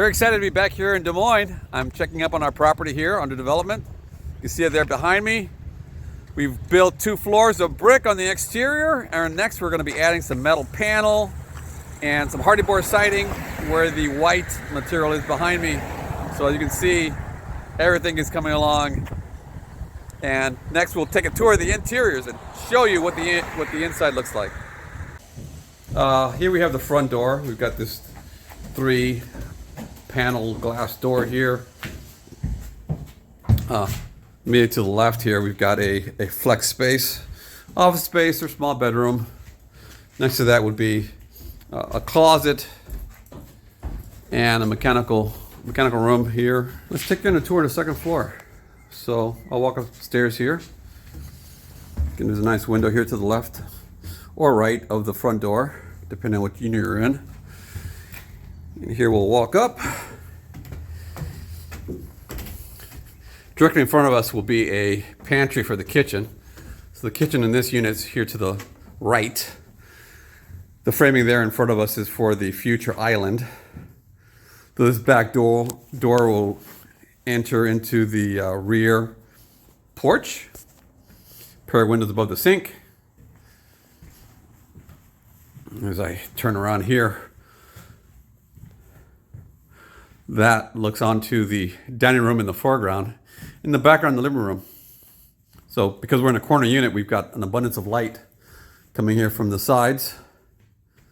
Very excited to be back here in Des Moines. I'm checking up on our property here under development. You can see it there behind me. We've built 2 floors of brick on the exterior, and next we're going to be adding some metal panel and some hardy board siding where the white material is behind me. So as you can see, everything is coming along. And next we'll take a tour of the interiors and show you what the inside looks like. Here we have the front door. We've got this 3 panel glass door here. Immediately to the left here, we've got a flex space, office space or small bedroom. Next to that would be a closet and a mechanical room here. Let's take in a tour of the second floor. So I'll walk upstairs here. And there's a nice window here to the left or right of the front door, depending on what unit you're in. And here we'll walk up. Directly in front of us will be a pantry for the kitchen. So the kitchen in this unit is here to the right. The framing there in front of us is for the future island. So this back door will enter into the rear porch. Pair of windows above the sink. As I turn around here, that looks onto the dining room in the foreground. In the background, the living room. So because we're in a corner unit, we've got an abundance of light coming here from the sides.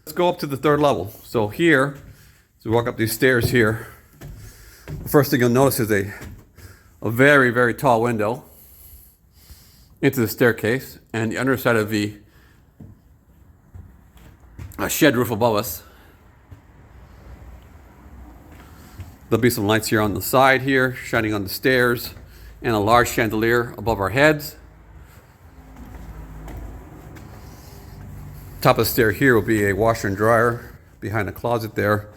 Let's go up to the 3rd level. So here, as we walk up these stairs here, the first thing you'll notice is a very, very tall window into the staircase, and the underside of the shed roof above us. There'll be some lights here on the side here, shining on the stairs, and a large chandelier above our heads. Top of the stair here will be a washer and dryer behind a closet there.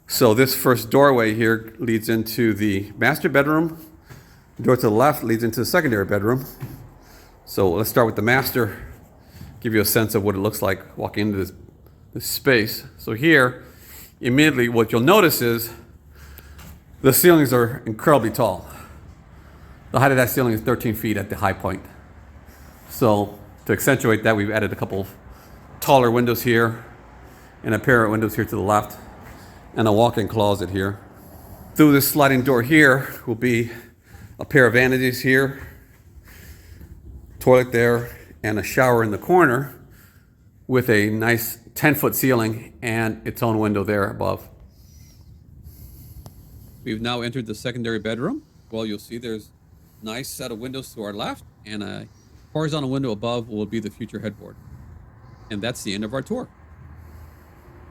So this first doorway here leads into the master bedroom. The door to the left leads into the secondary bedroom. So let's start with the master, give you a sense of what it looks like walking into this space. So here, immediately what you'll notice is the ceilings are incredibly tall. The height of that ceiling is 13 feet at the high point. So to accentuate that, we've added a couple taller windows here and a pair of windows here to the left and a walk-in closet here. Through this sliding door here will be a pair of vanities here, toilet there, and a shower in the corner with a nice 10-foot ceiling and its own window there above. We've now entered the secondary bedroom. Well, you'll see there's a nice set of windows to our left, and a horizontal window above will be the future headboard. And that's the end of our tour.